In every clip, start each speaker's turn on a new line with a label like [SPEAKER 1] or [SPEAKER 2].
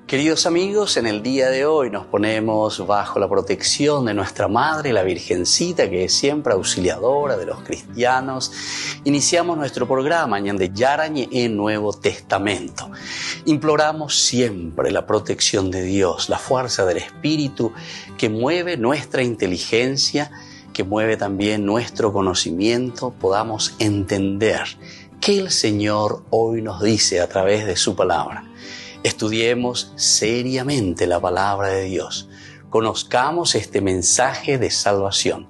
[SPEAKER 1] Queridos amigos, en el día de hoy nos ponemos bajo la protección de nuestra Madre, la Virgencita, que es siempre auxiliadora de los cristianos. Iniciamos nuestro programa Ñande Yarañe en Nuevo Testamento. Imploramos siempre la protección de Dios, la fuerza del Espíritu que mueve nuestra inteligencia, que mueve también nuestro conocimiento, podamos entender qué el Señor hoy nos dice a través de su palabra. Estudiemos seriamente la palabra de Dios. Conozcamos este mensaje de salvación.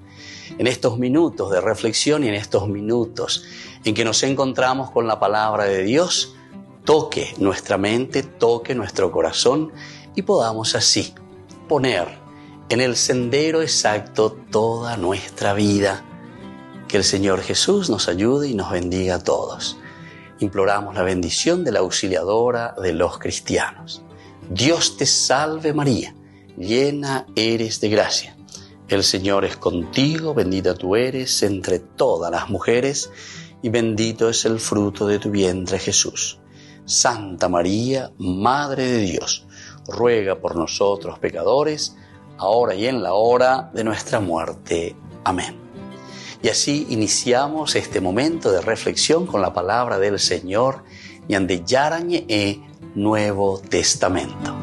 [SPEAKER 1] En estos minutos de reflexión y en estos minutos en que nos encontramos con la palabra de Dios, toque nuestra mente, toque nuestro corazón y podamos así poner en el sendero exacto toda nuestra vida. Que el Señor Jesús nos ayude y nos bendiga a todos. Imploramos la bendición de la auxiliadora de los cristianos. Dios te salve María, llena eres de gracia. El Señor es contigo, bendita tú eres entre todas las mujeres y bendito es el fruto de tu vientre Jesús. Santa María, Madre de Dios, ruega por nosotros pecadores, ahora y en la hora de nuestra muerte. Amén. Y así iniciamos este momento de reflexión con la palabra del Señor, Ñande Yarañe Nuevo Testamento.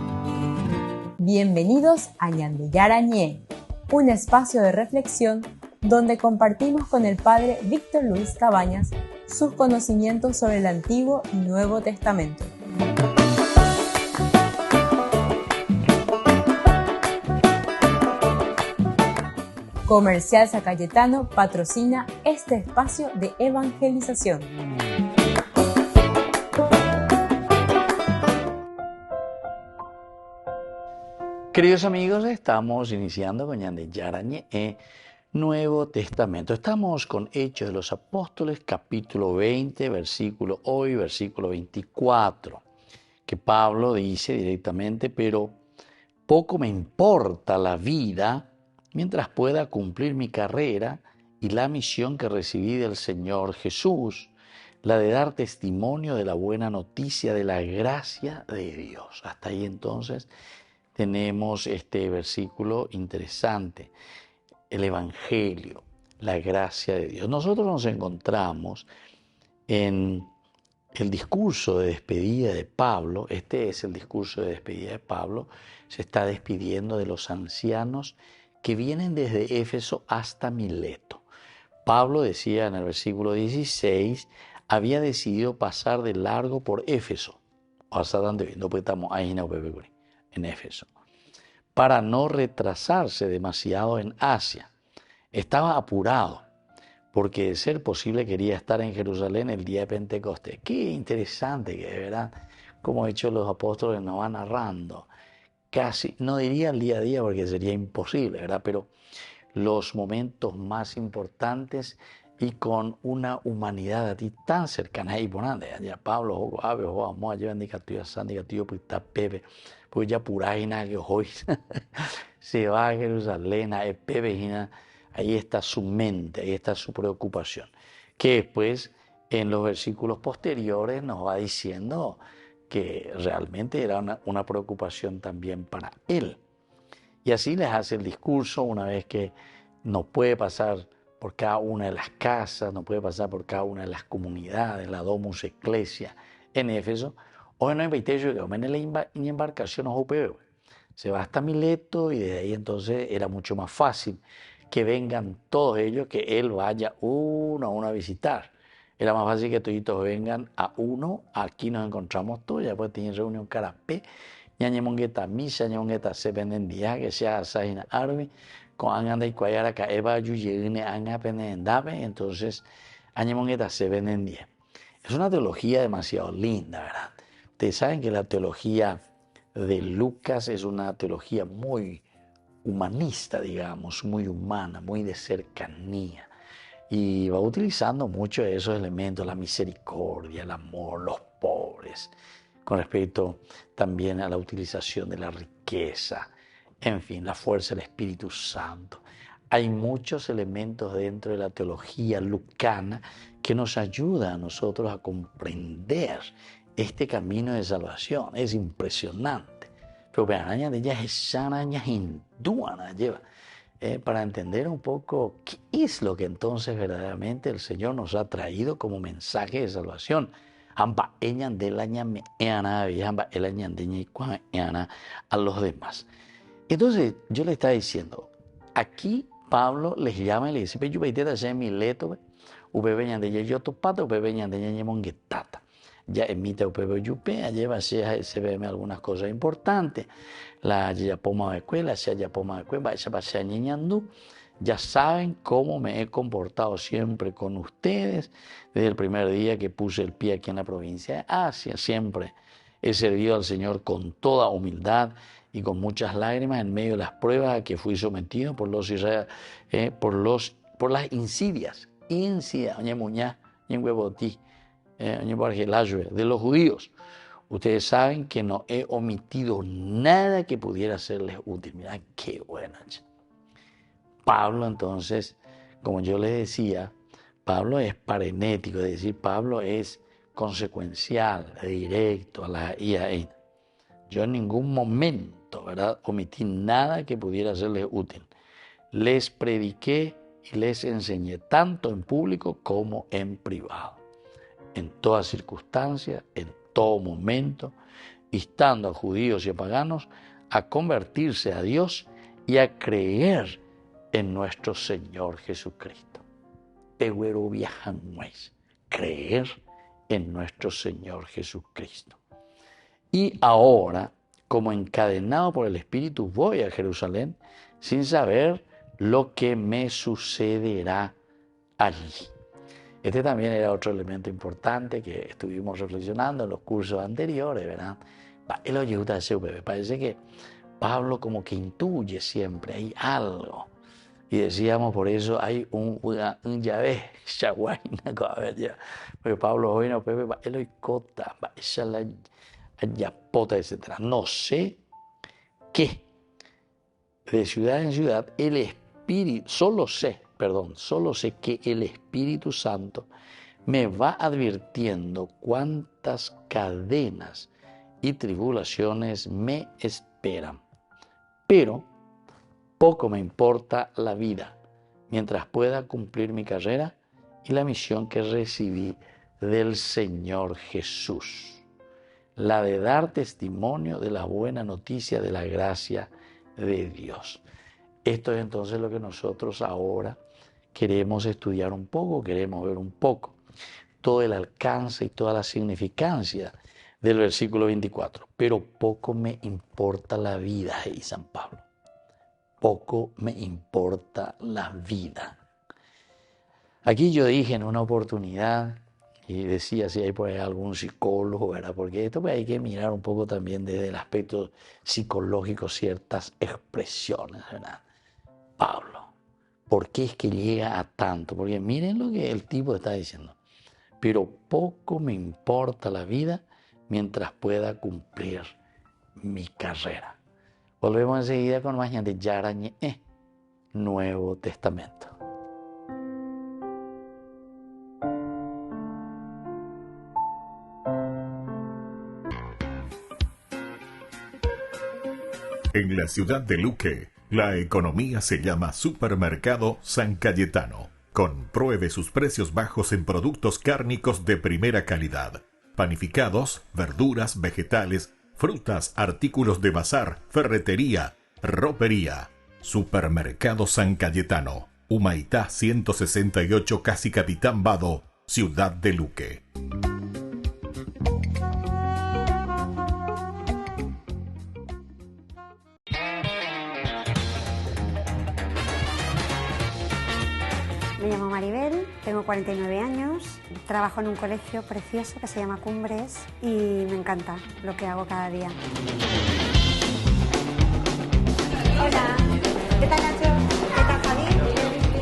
[SPEAKER 2] Bienvenidos a Ñande Yarañe, un espacio de reflexión donde compartimos con el Padre Víctor Luis Cabañas sus conocimientos sobre el Antiguo y Nuevo Testamento. Comercial San Cayetano patrocina este espacio de evangelización.
[SPEAKER 1] Queridos amigos, estamos iniciando con Ñande Yarañe Nuevo Testamento. Estamos con Hechos de los Apóstoles, capítulo 20, versículo 24, que Pablo dice directamente, pero poco me importa la vida mientras pueda cumplir mi carrera y la misión que recibí del Señor Jesús, la de dar testimonio de la buena noticia de la gracia de Dios. Hasta ahí entonces tenemos este versículo interesante, el Evangelio, la gracia de Dios. Nosotros nos encontramos en el discurso de despedida de Pablo. Este es el discurso de despedida de Pablo. Se está despidiendo de los ancianos que vienen desde Éfeso hasta Mileto. Pablo decía en el versículo 16, había decidido pasar de largo por Éfeso, hasta donde viendo, pues estamos ahí en Éfeso, para no retrasarse demasiado en Asia. Estaba apurado, porque de ser posible quería estar en Jerusalén el día de Pentecostés. Qué interesante que de verdad, como Hechos los Apóstoles nos van narrando, casi, no diría el día a día porque sería imposible, ¿verdad? Pero los momentos más importantes y con una humanidad a ti tan cercana. Y por ande, ya Pablo, vamos a llevar indicativo San, indicativo pues está Pepe, pues ya pura nada que hoy se va a Jerusalén, a Pepe, ahí está su mente, ahí está su preocupación. Que después en los versículos posteriores nos va diciendo que realmente era una preocupación también para él. Y así les hace el discurso una vez que no puede pasar por cada una de las casas, no puede pasar por cada una de las comunidades, la Domus Ecclesia en Éfeso. Hoy no invité yo que en la embarcación se va hasta Mileto y desde ahí entonces era mucho más fácil que vengan todos ellos, que él vaya uno a uno a visitar. Era más fácil que todos vengan a uno, aquí nos encontramos todos, ya después tienen reunión carapé, ñañemongueta misa, ñañemongueta se venden día, que sea asajina arbi, con anganda y cuayara ka eva yuyegine anga penendabe, entonces ñañemongueta se venden día. Es una teología demasiado linda, ¿verdad? Ustedes saben que la teología de Lucas es una teología muy humanista, digamos, muy humana, muy de cercanía. Y va utilizando muchos de esos elementos, la misericordia, el amor, los pobres, con respecto también a la utilización de la riqueza, en fin, la fuerza del Espíritu Santo. Hay muchos elementos dentro de la teología lucana que nos ayudan a nosotros a comprender este camino de salvación. Es impresionante. pero araña de ella es araña hindúana lleva. Para entender un poco qué es lo que entonces verdaderamente el Señor nos ha traído como mensaje de salvación. A los demás. Entonces yo le estaba diciendo, aquí Pablo les llama y le dice, ya emite se ve algunas cosas importantes. La ya saben cómo me he comportado siempre con ustedes desde el primer día que puse el pie aquí en la provincia de Asia. Siempre he servido al Señor con toda humildad y con muchas lágrimas en medio de las pruebas a que fui sometido por las insidias de los judíos. Ustedes saben que no he omitido nada que pudiera serles útil. Mirá qué buena. Pablo, entonces, como yo les decía, Pablo es parenético, es decir, Pablo es consecuencial, directo a la IAN. Yo en ningún momento, ¿verdad?, omití nada que pudiera serles útil. Les prediqué y les enseñé tanto en público como en privado, en toda circunstancia, en todo momento, instando a judíos y a paganos a convertirse a Dios y a creer en nuestro Señor Jesucristo. Creer en nuestro Señor Jesucristo. Y ahora, como encadenado por el Espíritu, voy a Jerusalén sin saber lo que me sucederá allí. Este también era otro elemento importante que estuvimos reflexionando en los cursos anteriores, ¿verdad? Parece que Pablo como que intuye siempre, hay algo. Y decíamos, por eso hay un llave, porque Pablo hoy no puede, él cota, etc. No sé qué, de ciudad en ciudad, el Espíritu, solo sé que el Espíritu Santo me va advirtiendo cuántas cadenas y tribulaciones me esperan. Pero poco me importa la vida, mientras pueda cumplir mi carrera y la misión que recibí del Señor Jesús, la de dar testimonio de la buena noticia de la gracia de Dios. Esto es entonces lo que nosotros ahora queremos estudiar un poco, queremos ver un poco todo el alcance y toda la significancia del versículo 24. Pero poco me importa la vida, y San Pablo. Poco me importa la vida. Aquí yo dije en una oportunidad, y decía si hay por ahí algún psicólogo, ¿verdad? Porque esto pues hay que mirar un poco también desde el aspecto psicológico ciertas expresiones, ¿verdad? Pablo, ¿por qué es que llega a tanto? Porque miren lo que el tipo está diciendo. Pero poco me importa la vida mientras pueda cumplir mi carrera. Volvemos enseguida con más de Yarañe, Nuevo Testamento.
[SPEAKER 3] En la ciudad de Luque, la economía se llama Supermercado San Cayetano. Compruebe sus precios bajos en productos cárnicos de primera calidad. Panificados, verduras, vegetales, frutas, artículos de bazar, ferretería, ropería. Supermercado San Cayetano, Humaitá 168, Casi Capitán Vado, Ciudad de Luque.
[SPEAKER 4] Me llamo Maribel, tengo 49 años, trabajo en un colegio precioso que se llama Cumbres y me encanta lo que hago cada día. Hola, ¿qué tal Nacho? ¿Qué tal Javi?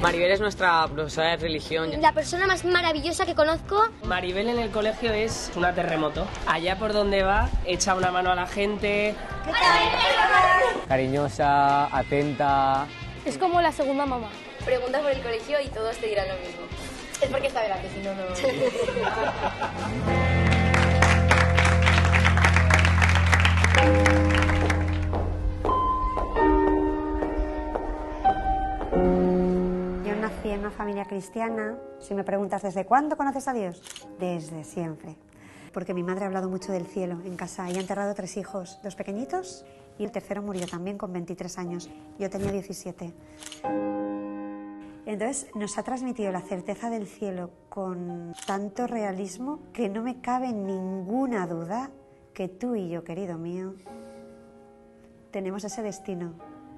[SPEAKER 5] Maribel es nuestra profesora de religión.
[SPEAKER 6] La persona más maravillosa que conozco.
[SPEAKER 5] Maribel en el colegio es una terremoto. Allá por donde va, echa una mano a la gente.
[SPEAKER 6] ¿Qué tal?
[SPEAKER 7] Cariñosa, atenta.
[SPEAKER 6] Es como la segunda mamá.
[SPEAKER 8] Preguntas por el colegio y todos te dirán lo mismo. Es porque está delante, si no, no...
[SPEAKER 4] cristiana. Si me preguntas ¿desde cuándo conoces a Dios? Desde siempre. Porque mi madre ha hablado mucho del cielo en casa. Ella ha enterrado 3 hijos, 2 pequeñitos y el tercero murió también con 23 años. Yo tenía 17. Entonces nos ha transmitido la certeza del cielo con tanto realismo que no me cabe ninguna duda que tú y yo, querido mío, tenemos ese destino.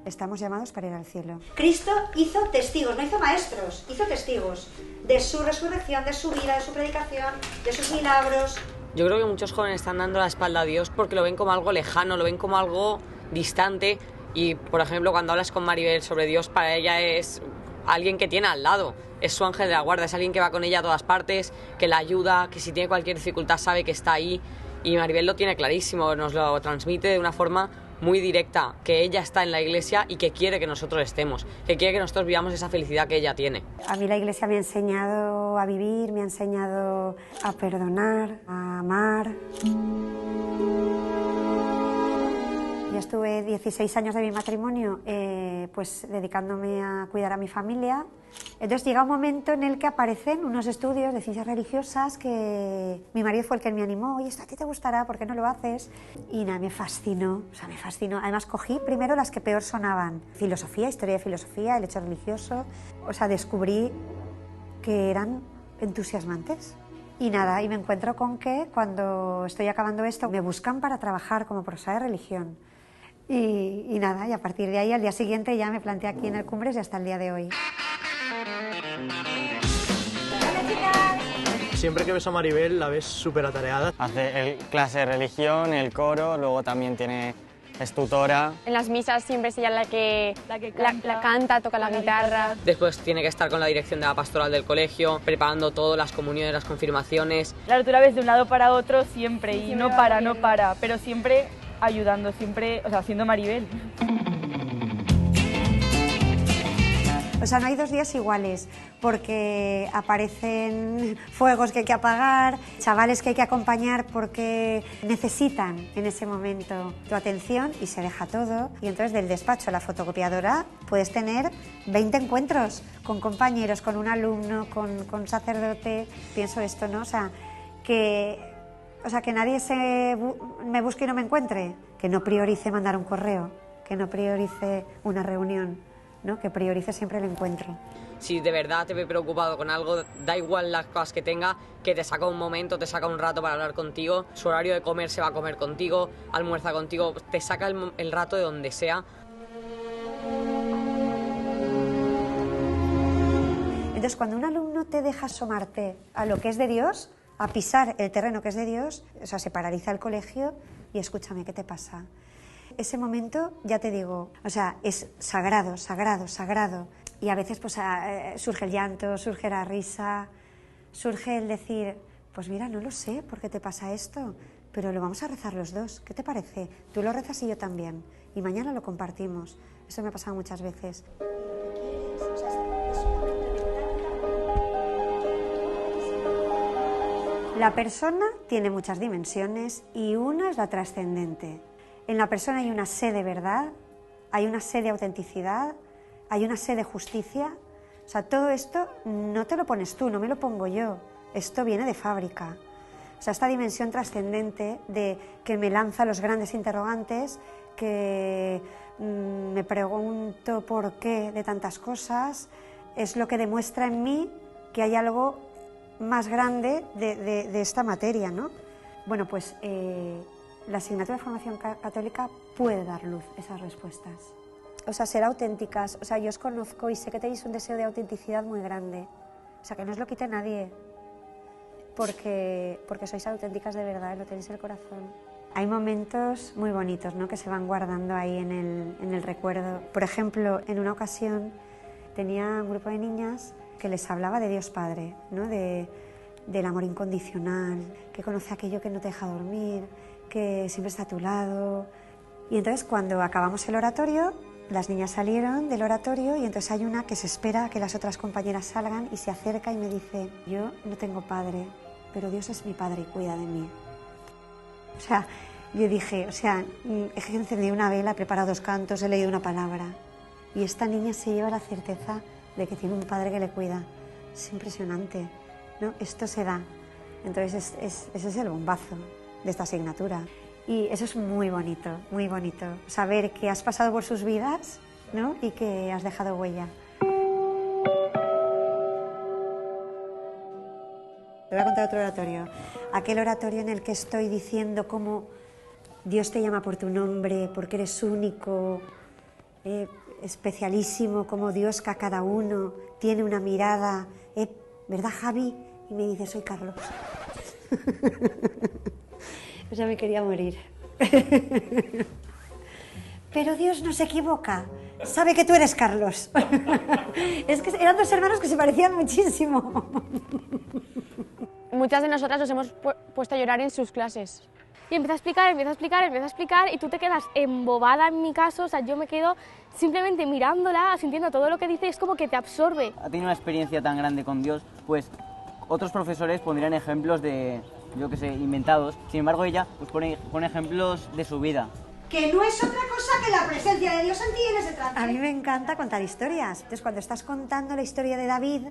[SPEAKER 4] Estamos llamados para ir al cielo. Cristo hizo testigos, no hizo maestros, hizo testigos de su resurrección, de su vida, de su predicación, de sus milagros.
[SPEAKER 9] Yo creo que muchos jóvenes están dando la espalda a Dios porque lo ven como algo lejano, lo ven como algo distante y, por ejemplo, cuando hablas con Maribel sobre Dios, para ella es alguien que tiene al lado, es su ángel de la guarda, es alguien que va con ella a todas partes, que la ayuda, que si tiene cualquier dificultad sabe que está ahí, y Maribel lo tiene clarísimo, nos lo transmite de una forma muy directa, que ella está en la iglesia y que quiere que nosotros estemos, que quiere que nosotros vivamos esa felicidad que ella tiene.
[SPEAKER 4] A mí la iglesia me ha enseñado a vivir, me ha enseñado a perdonar, a amar. Yo estuve 16 años de mi matrimonio pues dedicándome a cuidar a mi familia. Entonces llega un momento en el que aparecen unos estudios de ciencias religiosas que mi marido fue el que me animó. Oye, esto a ti te gustará, ¿por qué no lo haces? Y nada, me fascinó, o sea, me fascinó. Además cogí primero las que peor sonaban. Filosofía, historia de filosofía, el hecho religioso. O sea, descubrí que eran entusiasmantes. Y nada, y me encuentro con que cuando estoy acabando esto me buscan para trabajar como profesora de religión. Y nada, y a partir de ahí, al día siguiente ya me planteé aquí en el Cumbres y hasta el día de hoy.
[SPEAKER 10] Siempre que ves a Maribel la ves súper atareada.
[SPEAKER 7] Hace clase de religión, el coro, luego también es tutora.
[SPEAKER 11] En las misas siempre es ella la que canta, toca la guitarra.
[SPEAKER 9] Después tiene que estar con la dirección de la pastoral del colegio, preparando todo, las comuniones, las confirmaciones.
[SPEAKER 12] Claro, tú la ves de un lado para otro siempre y no para, pero siempre ayudando, siempre, o sea, haciendo Maribel.
[SPEAKER 4] O sea, no hay 2 días iguales, porque aparecen fuegos que hay que apagar, chavales que hay que acompañar porque necesitan en ese momento tu atención y se deja todo. Y entonces del despacho a la fotocopiadora puedes tener 20 encuentros con compañeros, con un alumno, con sacerdote. Pienso esto, ¿no? O sea, que nadie me busque y no me encuentre, que no priorice mandar un correo, que no priorice una reunión, ¿no? Que priorice siempre el encuentro.
[SPEAKER 9] Si de verdad te ve preocupado con algo, da igual las cosas que tenga, que te saca un momento, te saca un rato para hablar contigo, su horario de comer se va a comer contigo, almuerza contigo, te saca el rato de donde sea.
[SPEAKER 4] Entonces, cuando un alumno te deja asomarte a lo que es de Dios, a pisar el terreno que es de Dios, o sea, se paraliza el colegio y escúchame, ¿qué te pasa? Ese momento, ya te digo, o sea, es sagrado, sagrado, sagrado. Y a veces pues surge el llanto, surge la risa, surge el decir, pues mira, no lo sé por qué te pasa esto, pero lo vamos a rezar los dos, ¿qué te parece? Tú lo rezas y yo también, y mañana lo compartimos. Eso me ha pasado muchas veces. La persona tiene muchas dimensiones y una es la trascendente. En la persona hay una sed de verdad, hay una sed de autenticidad, hay una sed de justicia. O sea, todo esto no te lo pones tú, no me lo pongo yo. Esto viene de fábrica. O sea, esta dimensión trascendente de que me lanza los grandes interrogantes, que me pregunto por qué de tantas cosas, es lo que demuestra en mí que hay algo más grande de esta materia, ¿no? Bueno, pues la asignatura de formación católica puede dar luz a esas respuestas. O sea, ser auténticas. O sea, yo os conozco y sé que tenéis un deseo de autenticidad muy grande. O sea, que no os lo quite nadie, porque sois auténticas de verdad, lo tenéis en el corazón. Hay momentos muy bonitos, ¿no?, que se van guardando ahí en el recuerdo. Por ejemplo, en una ocasión tenía un grupo de niñas que les hablaba de Dios Padre, ¿no?, del amor incondicional, que conoce aquello que no te deja dormir, que siempre está a tu lado. Y entonces cuando acabamos el oratorio, las niñas salieron del oratorio y entonces hay una que se espera a que las otras compañeras salgan y se acerca y me dice: yo no tengo padre, pero Dios es mi padre y cuida de mí. O sea, yo dije, he encendido una vela, he preparado 2 cantos, he leído una palabra y esta niña se lleva la certeza de que tiene un padre que le cuida. Es impresionante, ¿no? Esto se da. Entonces ese es el bombazo de esta asignatura. Y eso es muy bonito, saber que has pasado por sus vidas, ¿no? Y que has dejado huella. Te voy a contar otro oratorio. Aquel oratorio en el que estoy diciendo cómo Dios te llama por tu nombre, porque eres único, especialísimo, como Dios que a cada uno tiene una mirada. ¿Verdad, Javi? Y me dice, soy Carlos. O sea, me quería morir. Pero Dios no se equivoca. Sabe que tú eres Carlos. Es que eran dos hermanos que se parecían muchísimo.
[SPEAKER 11] Muchas de nosotras nos hemos puesto a llorar en sus clases.
[SPEAKER 6] Y empieza a explicar y tú te quedas embobada en mi caso, o sea, yo me quedo simplemente mirándola, sintiendo todo lo que dice, es como que te absorbe.
[SPEAKER 13] Ha tenido una experiencia tan grande con Dios, pues otros profesores pondrían ejemplos de, yo qué sé, inventados. Sin embargo, ella pues pone ejemplos de su vida.
[SPEAKER 4] Que no es otra cosa que la presencia de Dios en ti en ese trance. A mí me encanta contar historias. Entonces, cuando estás contando la historia de David,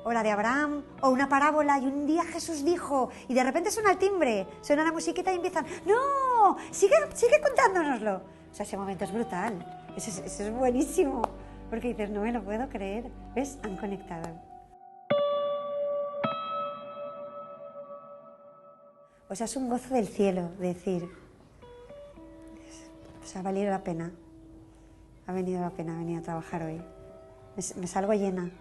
[SPEAKER 4] o la de Abraham, o una parábola, y un día Jesús dijo, y de repente suena el timbre, suena la musiquita y empiezan, ¡no! Sigue contándonoslo. O sea, ese momento es brutal. Eso es buenísimo. Porque dices, no me lo puedo creer. ¿Ves? Han conectado. O sea, es un gozo del cielo, decir, o sea, ha valido la pena. Ha venido la pena venir a trabajar hoy. Me salgo llena.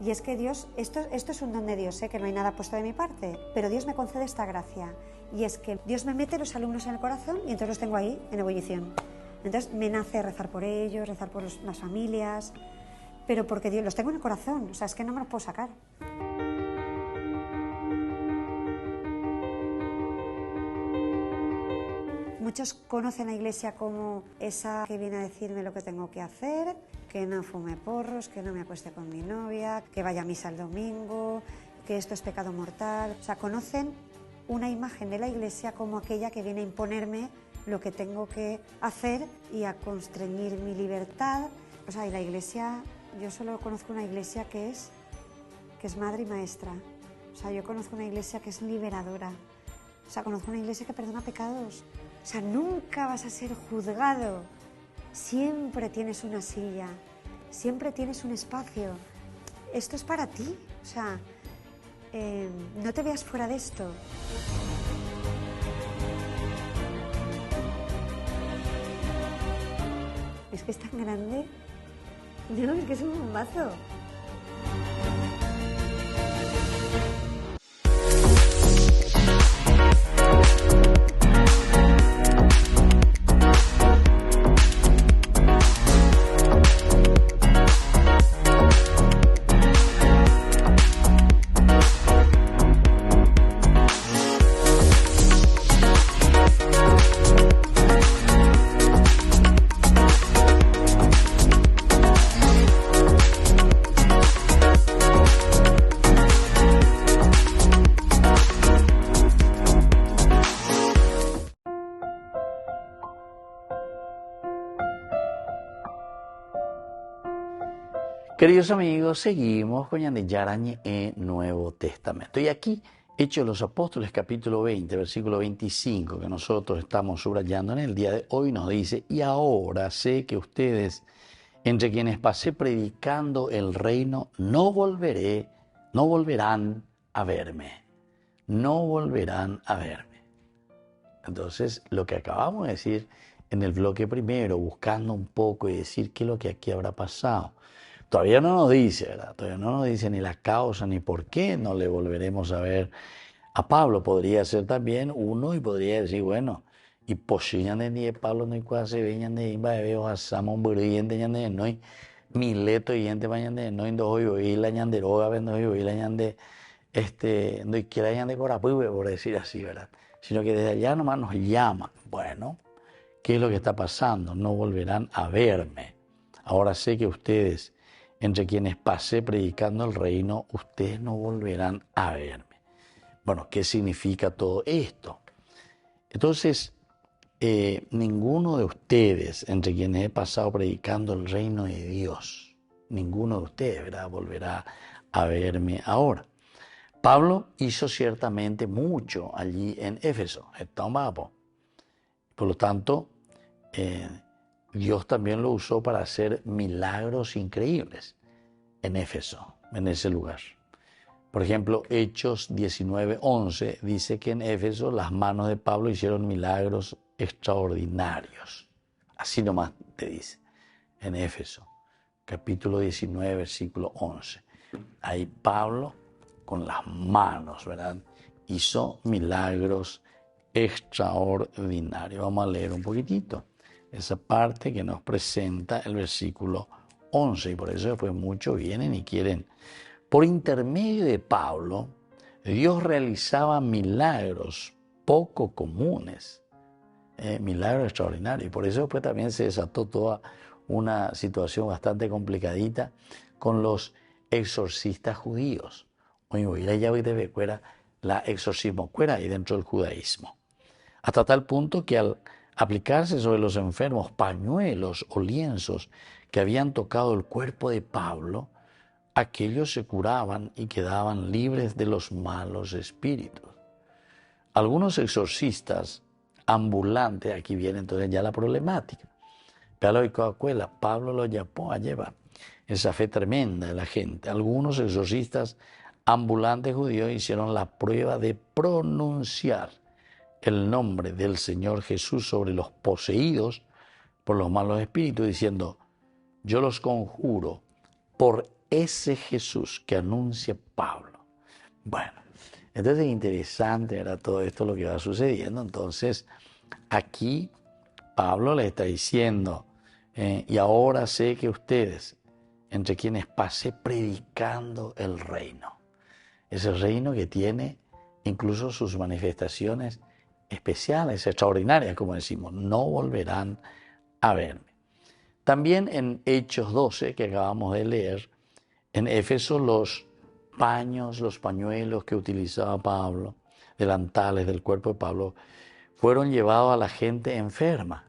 [SPEAKER 4] Y es que Dios, esto es un don de Dios, que no hay nada puesto de mi parte, pero Dios me concede esta gracia. Y es que Dios me mete los alumnos en el corazón y entonces los tengo ahí, en ebullición. Entonces me nace rezar por ellos, rezar por las familias, pero porque Dios los tengo en el corazón, o sea, es que no me los puedo sacar. Muchos conocen la Iglesia como esa que viene a decirme lo que tengo que hacer, que no fume porros, que no me acueste con mi novia, que vaya a misa el domingo, que esto es pecado mortal. O sea, conocen una imagen de la Iglesia como aquella que viene a imponerme lo que tengo que hacer y a constreñir mi libertad. O sea, y la Iglesia, yo solo conozco una Iglesia que es madre y maestra. O sea, yo conozco una Iglesia que es liberadora. O sea, conozco una Iglesia que perdona pecados. O sea, nunca vas a ser juzgado. Siempre tienes una silla, siempre tienes un espacio. Esto es para ti. O sea, no te veas fuera de esto. Es que es tan grande. No, es que es un bombazo.
[SPEAKER 1] Queridos amigos, seguimos con Yarañe en Nuevo Testamento. Y aquí, Hechos de los Apóstoles, capítulo 20, versículo 25, que nosotros estamos subrayando en el día de hoy, nos dice, y ahora sé que ustedes, entre quienes pasé predicando el reino, no volverán a verme. No volverán a verme. Entonces, lo que acabamos de decir en el bloque primero, buscando un poco y decir qué es lo que aquí habrá pasado. Todavía no nos dice, ¿verdad? Todavía no nos dice ni la causa ni por qué no le volveremos a ver a Pablo. Podría ser también uno y podría decir, bueno, y posiñan de ni Pablo no hay cuase veñan de imba de veo a Samon burriente ñan de no hay mileto y gente vayan de no indo hoy y la ñan de roga vendo hoy la ñan de no y quiera ñan de corapuy por decir así, ¿verdad? Sino que desde allá nomás nos llaman. Bueno, ¿qué es lo que está pasando? No volverán a verme. Ahora sé que ustedes, entre quienes pasé predicando el reino, ustedes no volverán a verme. Bueno, ¿qué significa todo esto? Entonces, ninguno de ustedes, entre quienes he pasado predicando el reino de Dios, ninguno de ustedes, ¿verdad?, volverá a verme ahora. Pablo hizo ciertamente mucho allí en Éfeso, por lo tanto, Dios también lo usó para hacer milagros increíbles en Éfeso, en ese lugar. Por ejemplo, Hechos 19:11 dice que en Éfeso las manos de Pablo hicieron milagros extraordinarios. Así nomás te dice, en Éfeso, capítulo 19, versículo 11. Ahí Pablo, con las manos, ¿verdad?, hizo milagros extraordinarios. Vamos a leer un poquitito esa parte que nos presenta el versículo 11, y por eso después muchos vienen y quieren. Por intermedio de Pablo, Dios realizaba milagros poco comunes, milagros extraordinarios, y por eso después también se desató toda una situación bastante complicadita con los exorcistas judíos. La exorcismo fuera ahí dentro del judaísmo. Hasta tal punto que al aplicarse sobre los enfermos pañuelos o lienzos que habían tocado el cuerpo de Pablo, aquellos se curaban y quedaban libres de los malos espíritus. Algunos exorcistas ambulantes, aquí viene entonces ya la problemática. Pablo lo llamó a llevar esa fe tremenda de la gente. Algunos exorcistas ambulantes judíos hicieron la prueba de pronunciar el nombre del Señor Jesús sobre los poseídos por los malos espíritus, diciendo: yo los conjuro por ese Jesús que anuncia Pablo. Bueno, entonces es interesante, era todo esto lo que va sucediendo. Entonces, aquí Pablo le está diciendo, y ahora sé que ustedes, entre quienes pasé predicando el reino, ese reino que tiene incluso sus manifestaciones especiales, extraordinarias, como decimos, no volverán a verme. También en Hechos 12, que acabamos de leer, en Éfeso los pañuelos que utilizaba Pablo, delantales del cuerpo de Pablo, fueron llevados a la gente enferma.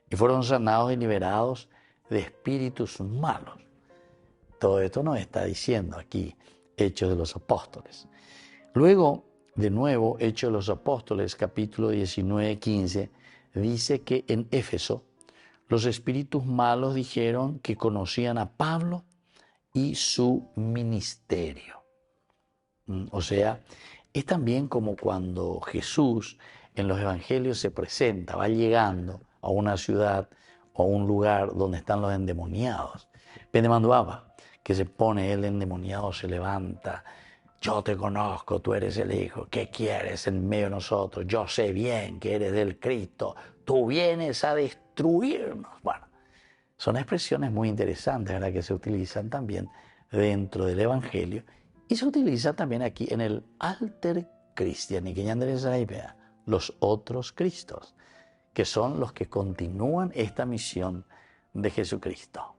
[SPEAKER 1] Y fueron sanados y liberados de espíritus malos. Todo esto nos está diciendo aquí Hechos de los Apóstoles. Luego, de nuevo, Hechos de los Apóstoles, capítulo 19, 15, dice que en Éfeso los espíritus malos dijeron que conocían a Pablo y su ministerio. O sea, es también como cuando Jesús en los evangelios se presenta, va llegando a una ciudad o a un lugar donde están los endemoniados. Pendemanduaba, que se pone el endemoniado, se levanta: yo te conozco, tú eres el Hijo, ¿qué quieres en medio de nosotros? Yo sé bien que eres del Cristo, tú vienes a destruirnos. Bueno, son expresiones muy interesantes, ¿verdad?, que se utilizan también dentro del Evangelio y se utiliza también aquí en el Alter Christian, los otros Cristos, que son los que continúan esta misión de Jesucristo.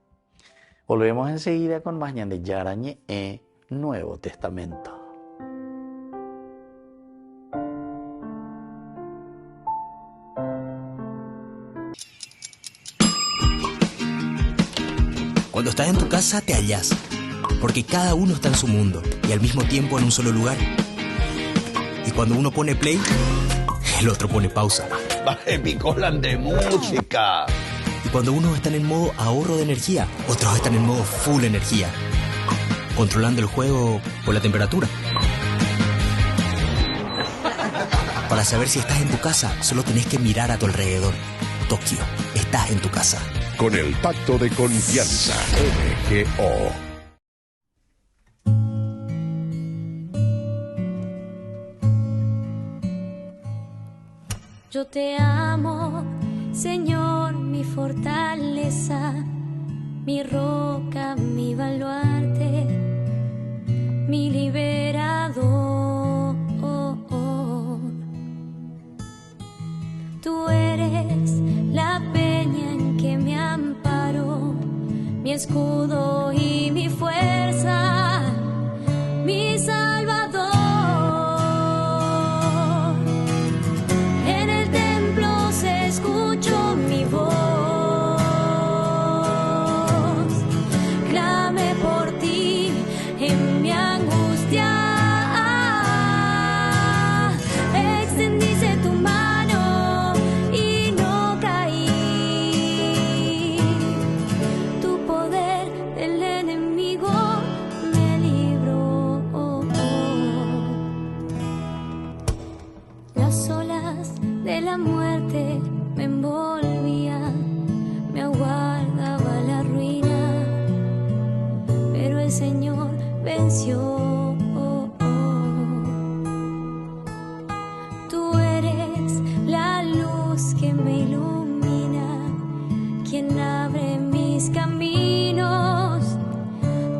[SPEAKER 1] Volvemos enseguida con más de Yarañe Nuevo Testamento.
[SPEAKER 14] Cuando estás en tu casa te hallas, porque cada uno está en su mundo y al mismo tiempo en un solo lugar. Y cuando uno pone play, el otro pone pausa.
[SPEAKER 15] Baje picolan de música.
[SPEAKER 14] Y cuando unos están en modo ahorro de energía, otros están en modo full energía, controlando el juego por la temperatura. Para saber si estás en tu casa, solo tenés que mirar a tu alrededor. Tokio, estás en tu casa.
[SPEAKER 16] Con el Pacto de Confianza, MGO.
[SPEAKER 17] Yo te amo, Señor, mi fortaleza, mi roca, mi baluarte, mi liberador. Tú eres la peña en que me amparo, mi escudo y mi fuerza, mi Salvador. la muerte me envolvía, me aguardaba la ruina, pero el Señor venció. Tú eres la luz que me ilumina, quien abre mis caminos.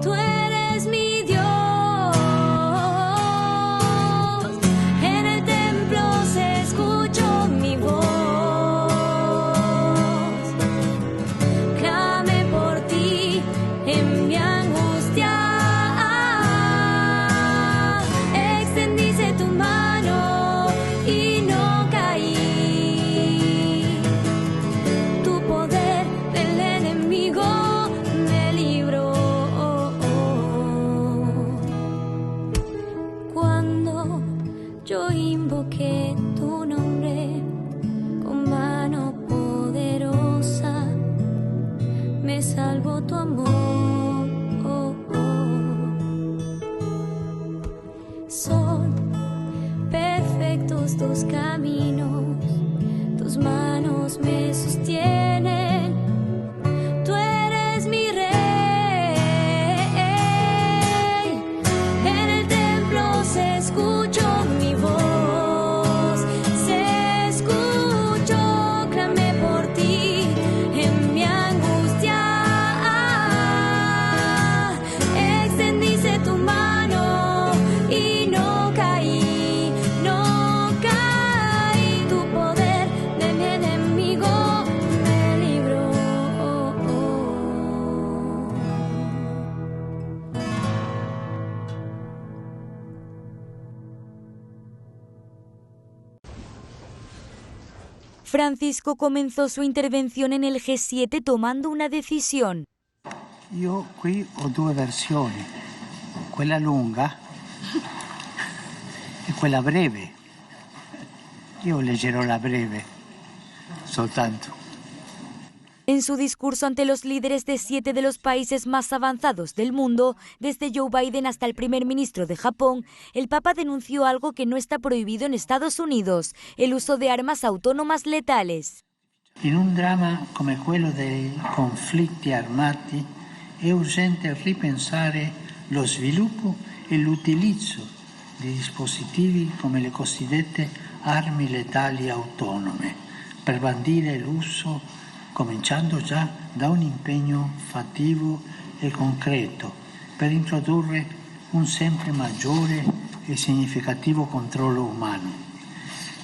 [SPEAKER 17] Tú eres mi Dios. En el templo se escuchó mi voz. Clamé por ti en mi angustia. Extendiste tu mano y no caí. Tu poder del enemigo me libró. Cuando yo invoqué tu nombre con mano poderosa, me salvó tu amor. Son perfectos tus caminos, tus manos me sostienen. Tú eres mi rey. En el templo se escuchó mi voz, se escuchó, clamé por ti en mi angustia. Extendiste tu mano y no caí, no caí. Tu poder de mi enemigo me libró.
[SPEAKER 18] Francisco comenzó su intervención en el G7 tomando una decisión.
[SPEAKER 19] Io qui ho due versioni, quella lunga e quella breve. Io leggerò la breve soltanto.
[SPEAKER 18] En su discurso ante los líderes de 7 de los países más avanzados del mundo, desde Joe Biden hasta el primer ministro de Japón, el Papa denunció algo que no está prohibido en Estados Unidos, el uso de armas autónomas letales.
[SPEAKER 19] In un dramma come quello dei conflitti armati è urgente ripensare lo sviluppo e l'utilizzo di dispositivi come le cosiddette armi letali autonome per bandire l'uso, cominciando già da un impegno fattivo e concreto per introdurre un sempre maggiore e significativo controllo umano.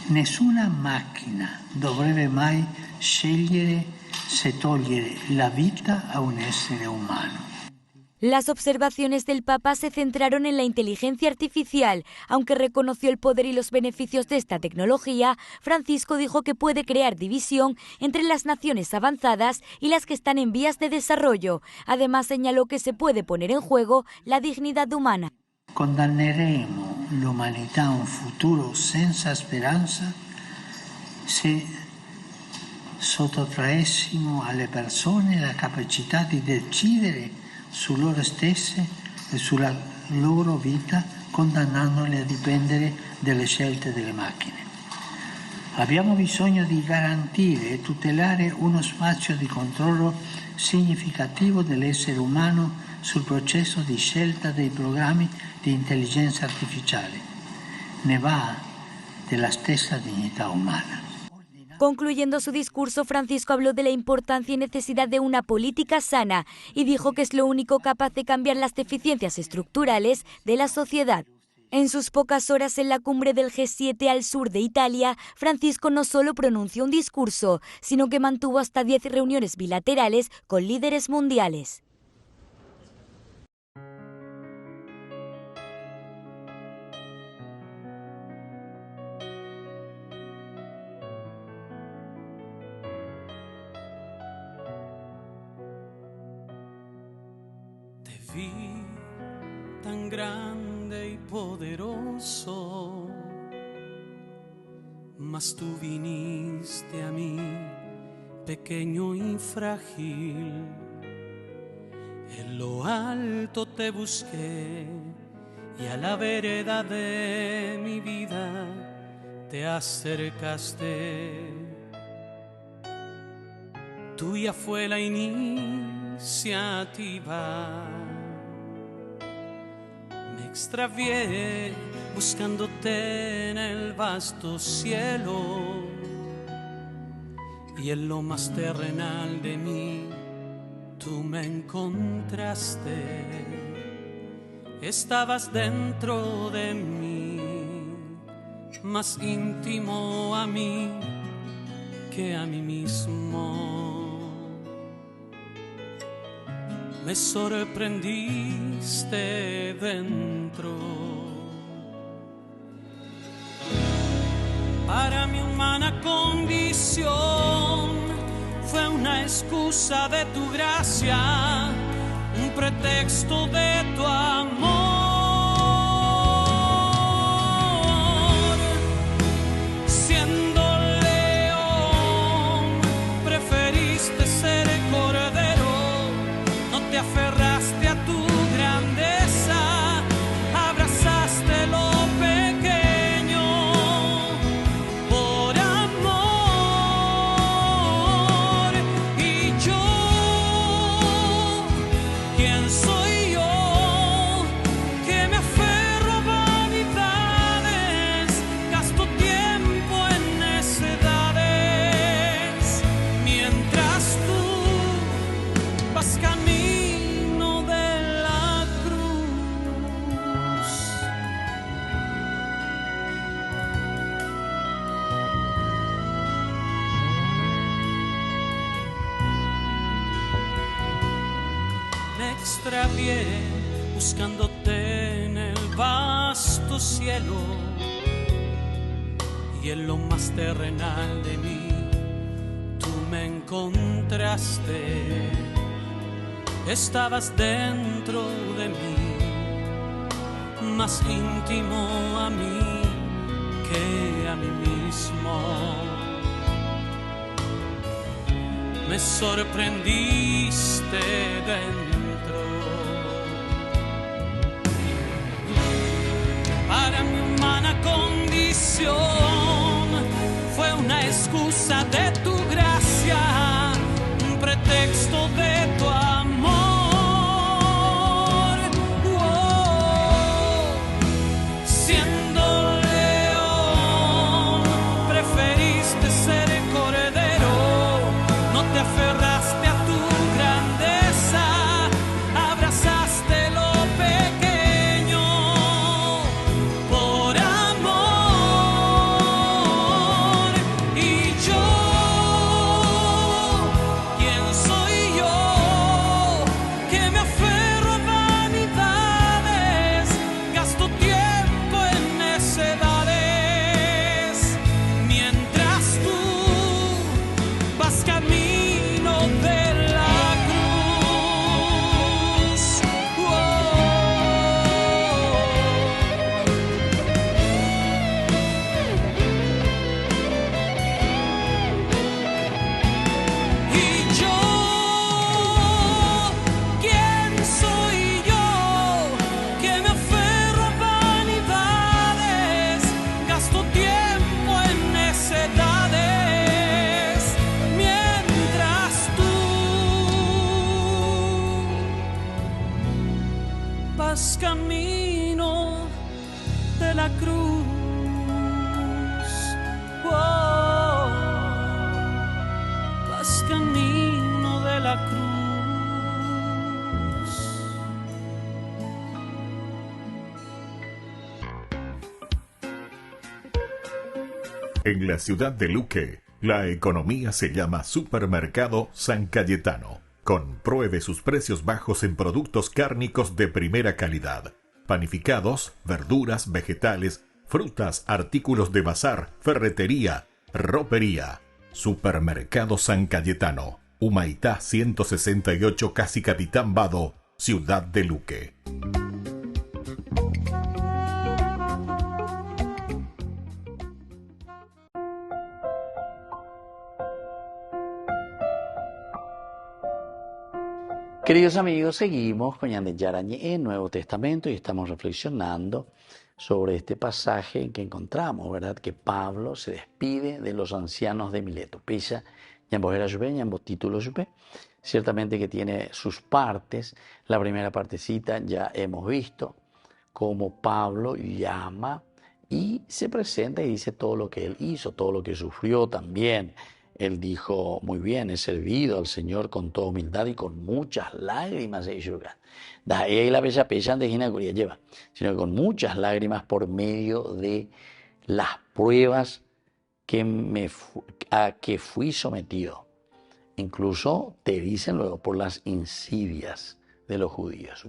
[SPEAKER 19] Nessuna macchina dovrebbe mai scegliere se togliere la vita a un essere umano.
[SPEAKER 18] Las observaciones del Papa se centraron en la inteligencia artificial. Aunque reconoció el poder y los beneficios de esta tecnología, Francisco dijo que puede crear división entre las naciones avanzadas y las que están en vías de desarrollo. Además, señaló que se puede poner en juego la dignidad humana.
[SPEAKER 19] Condanneremo l'umanità a un futuro senza speranza se sottraessimo alle persone la capacità di decidere su loro stesse e sulla loro vita, condannandole a dipendere dalle scelte delle macchine. Abbiamo bisogno di garantire e tutelare uno spazio di controllo significativo dell'essere umano sul processo di scelta dei programmi di intelligenza artificiale. Ne va della stessa dignità umana.
[SPEAKER 18] Concluyendo su discurso, Francisco habló de la importancia y necesidad de una política sana y dijo que es lo único capaz de cambiar las deficiencias estructurales de la sociedad. En sus pocas horas en la cumbre del G7 al sur de Italia, Francisco no solo pronunció un discurso, sino que mantuvo hasta 10 reuniones bilaterales con líderes mundiales.
[SPEAKER 20] Vi tan grande y poderoso, mas tú viniste a mí, pequeño y frágil. En lo alto te busqué y a la vereda de mi vida te acercaste. Tuya fue la iniciativa. Me extravié buscándote en el vasto cielo, y en lo más terrenal de mí tú me encontraste. Estabas dentro de mí, más íntimo a mí que a mí mismo. Me sorprendiste dentro. Para mi humana condición fue una excusa de tu gracia, un pretexto de tu amor. Siendo león, preferiste ser cordero, no te aferraste a tu grandeza, abrazaste lo pequeño por amor. Y yo, ¿quién soy yo que me aferro a vanidades? Gasto tiempo en necedades, mientras tú vas camino de la cruz. Me extravié buscándote en el vasto cielo, y en lo más terrenal de mí tú me encontraste. Estabas dentro de mí, más íntimo a mí que a mí mismo. Me sorprendiste dentro. Para mi humana condición fue una excusa de tu gracia, un pretexto de tu amor. Siendo león, preferiste ser cordero, no te aferraste a tu grandeza, abrazaste lo pequeño por amor. Y yo, ¿quién soy yo que me aferro a vanidades? Gasto tiempo en necedades, mientras tú vas camino de la cruz. Y yo, ¿quién soy yo que me aferro a vanidades? Gasto tiempo en necedades, mientras tú vas camino de la cruz. Vas camino de la cruz.
[SPEAKER 3] En la ciudad de Luque, la economía se llama Supermercado San Cayetano. Compruebe sus precios bajos en productos cárnicos de primera calidad. Panificados, verduras, vegetales, frutas, artículos de bazar, ferretería, ropería. Supermercado San Cayetano. Humaitá 168, Casi Capitán Vado, ciudad de Luque.
[SPEAKER 1] Queridos amigos, seguimos con Yandel Yarañé en Nuevo Testamento y estamos reflexionando sobre este pasaje en que encontramos, ¿verdad? Que Pablo se despide de los ancianos de Mileto. Pisa, Yambojera Yupe, Yambo título Yupe. Ciertamente que tiene sus partes. La primera partecita ya hemos visto cómo Pablo llama y se presenta y dice todo lo que él hizo, todo lo que sufrió también. Él dijo, muy bien, he servido al Señor con toda humildad y con muchas lágrimas. Da ahí la bella pecha de Gina Curia lleva, sino que con muchas lágrimas por medio de las pruebas a que fui sometido. Incluso te dicen luego por las insidias de los judíos.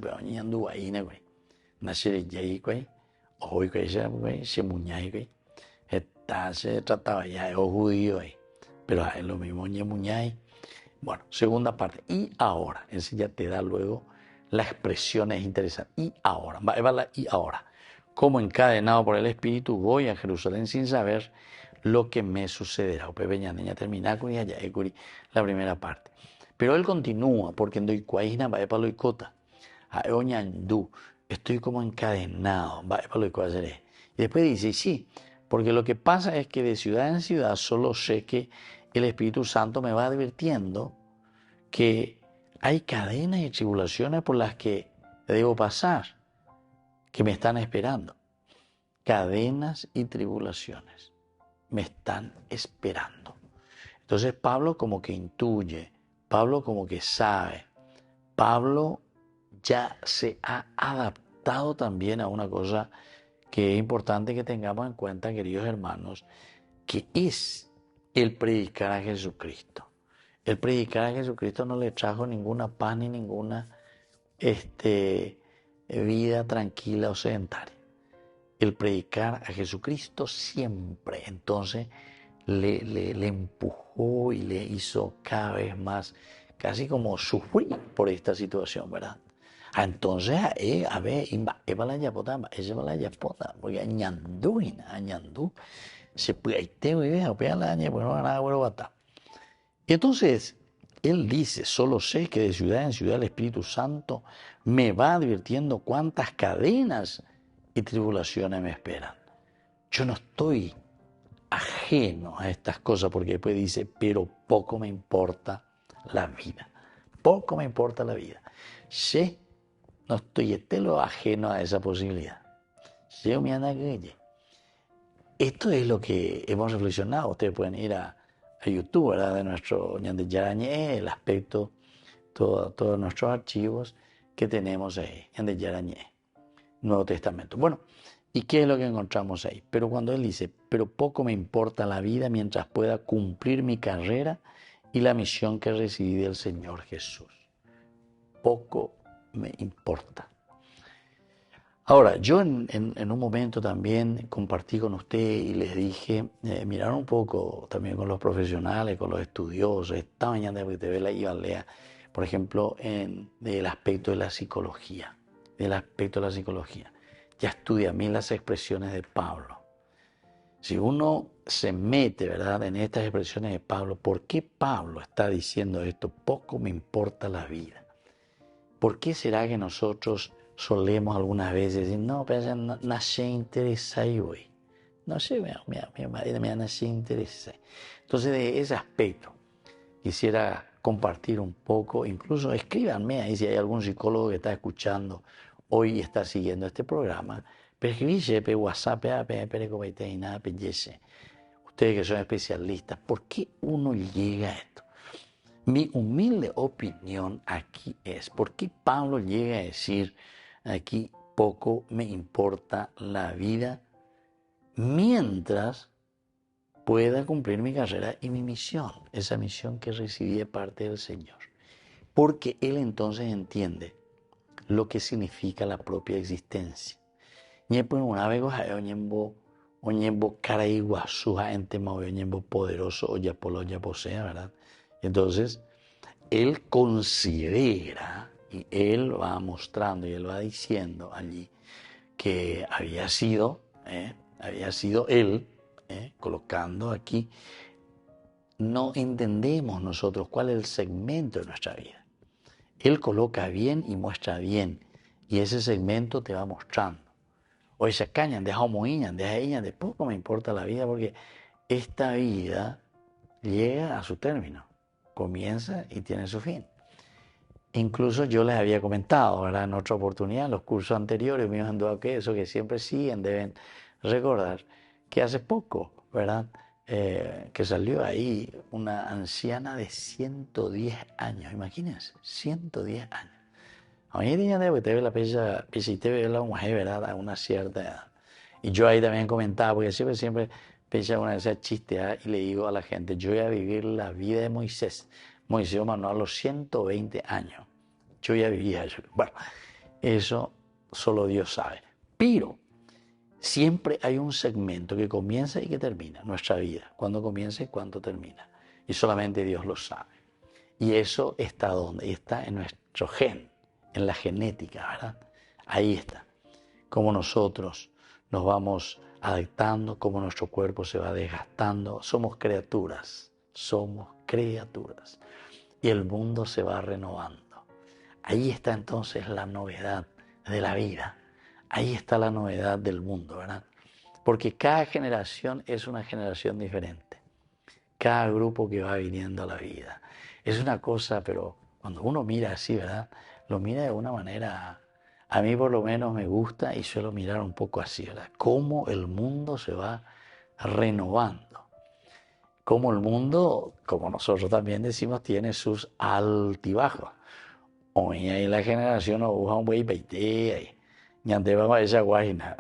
[SPEAKER 1] Se trataba ya de los judíos, pero es lo mismo. Bueno, segunda parte. Y ahora, ese ya te da luego la expresión es interesante. Y ahora, y ahora, como encadenado por el Espíritu, voy a Jerusalén sin saber lo que me sucederá. Termina con la primera parte. Pero él continúa, porque en Doicuaína va para Loicota. Estoy como encadenado. Y después dice, sí, porque lo que pasa es que de ciudad en ciudad solo sé que el Espíritu Santo me va advirtiendo que hay cadenas y tribulaciones por las que debo pasar, que me están esperando. Cadenas y tribulaciones me están esperando. Entonces Pablo como que intuye, Pablo como que sabe, Pablo ya se ha adaptado también a una cosa que es importante que tengamos en cuenta, queridos hermanos, que es el predicar a Jesucristo. El predicar a Jesucristo no le trajo ninguna paz ni ninguna vida tranquila o sedentaria. El predicar a Jesucristo siempre, entonces, le empujó y le hizo cada vez más, casi como sufrir por esta situación, ¿verdad? Entonces, a ver, porque añandú, se puede y entonces, él dice, solo sé que de ciudad en ciudad el Espíritu Santo me va advirtiendo cuántas cadenas y tribulaciones me esperan. Yo no estoy ajeno a estas cosas porque después dice, pero poco me importa la vida. Poco me importa la vida. Sí, no estoy ajeno a esa posibilidad. Esto es lo que hemos reflexionado. Ustedes pueden ir a YouTube, ¿verdad? De nuestro Ñande Yarañé, el aspecto, todos nuestros archivos que tenemos ahí, Ñande Yarañé, Nuevo Testamento. Bueno, ¿y qué es lo que encontramos ahí? Pero cuando él dice, pero poco me importa la vida mientras pueda cumplir mi carrera y la misión que recibí del Señor Jesús. Poco me importa. Ahora, yo en un momento también compartí con usted y les dije, mirar un poco también con los profesionales, con los estudiosos, esta mañana de TV la iba a leer, por ejemplo, del aspecto de la psicología, Ya estudia bien las expresiones de Pablo. Si uno se mete, ¿verdad?, en estas expresiones de Pablo, ¿por qué Pablo está diciendo esto? Poco me importa la vida. ¿Por qué será que nosotros solemos algunas veces decir, no, pero no se interesa hoy? No sé, mi madre me nace interesa. Entonces, de ese aspecto, quisiera compartir un poco, incluso escríbanme ahí si hay algún psicólogo que está escuchando hoy y está siguiendo este programa. Pero escribí WhatsApp, ustedes que son especialistas, ¿por qué uno llega a esto? Mi humilde opinión aquí es, ¿por qué Pablo llega a decir aquí, poco me importa la vida mientras pueda cumplir mi carrera y mi misión, esa misión que recibí de parte del Señor? Porque él entonces entiende lo que significa la propia existencia. Poderoso, ¿verdad? Entonces, él considera, y él va mostrando, y él va diciendo allí, que había sido él, colocando aquí, no entendemos nosotros cuál es el segmento de nuestra vida. Él coloca bien y muestra bien, y ese segmento te va mostrando. Hoy se cañan, deja moiñan, deja iñan, de poco me importa la vida porque esta vida llega a su término, comienza y tiene su fin. Incluso yo les había comentado, ¿verdad?, en otra oportunidad, en los cursos anteriores míos en Dua que eso que siempre siguen, deben recordar que hace poco, ¿verdad?, que salió ahí una anciana de 110 años, imagínense, 110 años. A mí tenía de que la pesa, y te ve la mujer, ¿verdad?, a una cierta edad. Y yo ahí también comentaba, porque siempre pesa una de esas chistes, y le digo a la gente, yo voy a vivir la vida de Moisés. Moisés mandó a los 120 años. Yo ya vivía eso. Bueno, eso solo Dios sabe. Pero siempre hay un segmento que comienza y que termina, nuestra vida. Cuándo comienza y cuándo termina. Y solamente Dios lo sabe. Y eso está ¿dónde? Y está en nuestro gen, en la genética, ¿verdad? Ahí está. Cómo nosotros nos vamos adaptando, cómo nuestro cuerpo se va desgastando. Somos criaturas. Y el mundo se va renovando. Ahí está entonces la novedad de la vida. Ahí está la novedad del mundo, ¿verdad? Porque cada generación es una generación diferente. Cada grupo que va viniendo a la vida. Es una cosa, pero cuando uno mira así, ¿verdad?, lo mira de una manera, a mí por lo menos me gusta y suelo mirar un poco así, ¿verdad? Cómo el mundo se va renovando. Cómo el mundo, como nosotros también decimos, tiene sus altibajos. Hoy ahí la generación no usa un buen peite y antes vamos a esa guayna.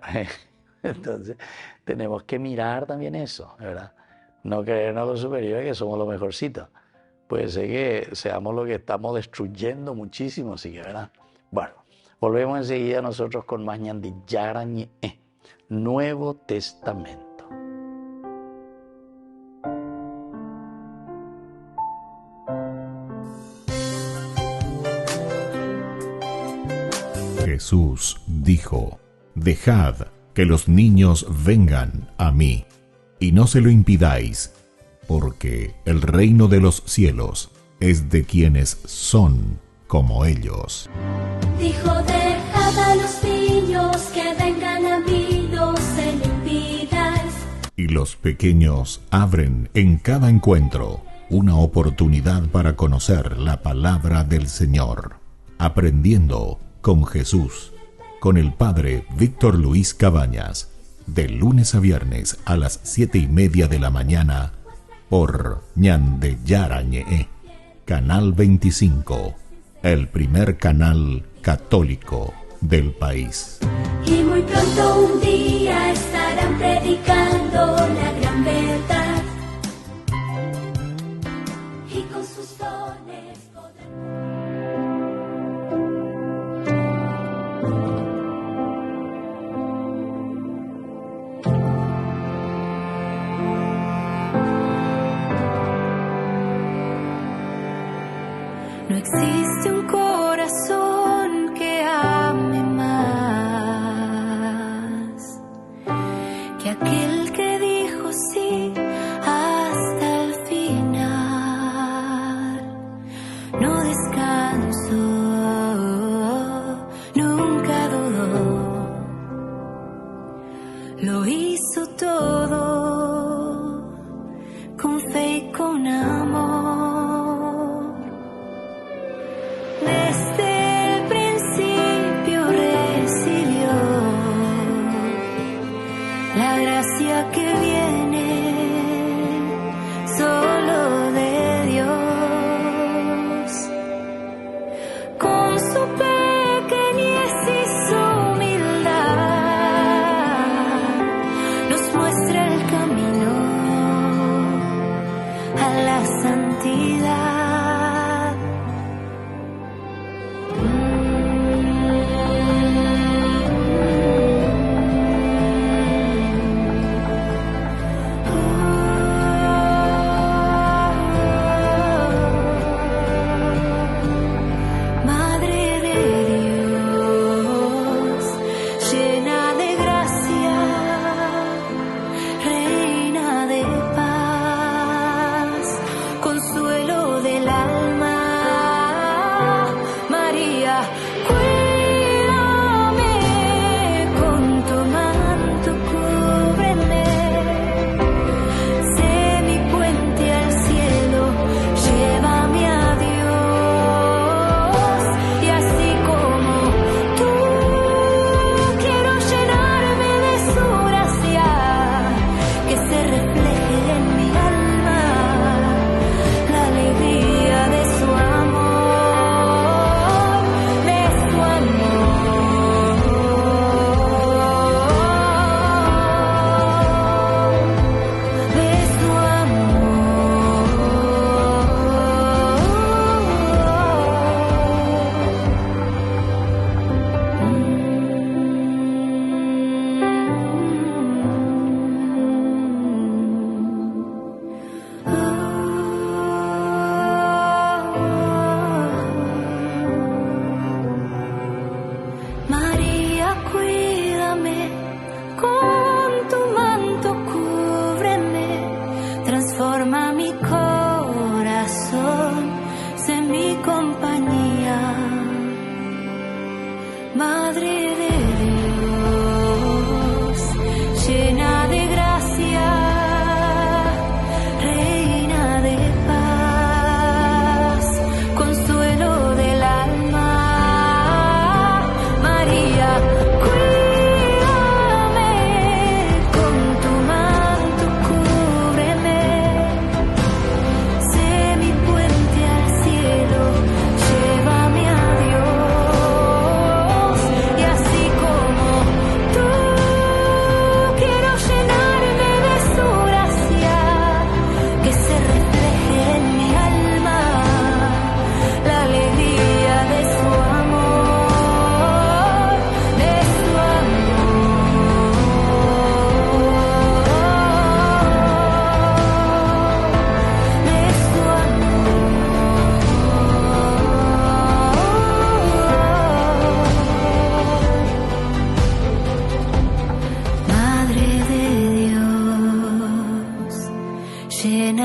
[SPEAKER 1] Entonces tenemos que mirar también eso, ¿verdad? No creernos los superiores que somos los mejorcitos. Puede ser que seamos los que estamos destruyendo muchísimo, así que, ¿verdad? Bueno, volvemos enseguida nosotros con más ñandi Yarañe, Nuevo Testamento.
[SPEAKER 3] Jesús dijo, dejad que los niños vengan a mí, y no se lo impidáis, porque el reino de los cielos es de quienes son como ellos.
[SPEAKER 17] Dijo, dejad a los niños que vengan a mí, no se lo impidáis.
[SPEAKER 3] Y los pequeños abren en cada encuentro una oportunidad para conocer la palabra del Señor, aprendiendo con Jesús, con el Padre Víctor Luis Cabañas, de lunes a viernes a las 7:30 de la mañana, por Ñande Yarañe, Canal 25, el primer canal católico del país.
[SPEAKER 17] Y muy pronto un día estarán predicando la gran verdad, y con sus dones podrán... No existe un corazón que ame más que aquel que dijo sí hasta el final. No descansó, nunca dudó, lo hizo todo con fe y con amor. Desde el principio recibió la gracia que viene solo de Dios. Con su pequeñez y su humildad nos muestra el camino a la santidad.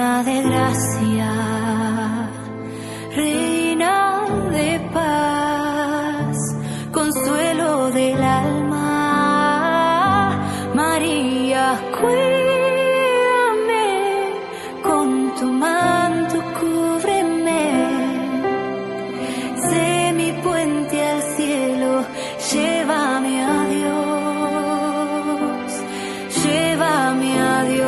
[SPEAKER 17] llena de gracia, reina de paz, consuelo del alma, María, cuídame, con tu manto cúbreme, sé mi puente al cielo, llévame a Dios, llévame a Dios.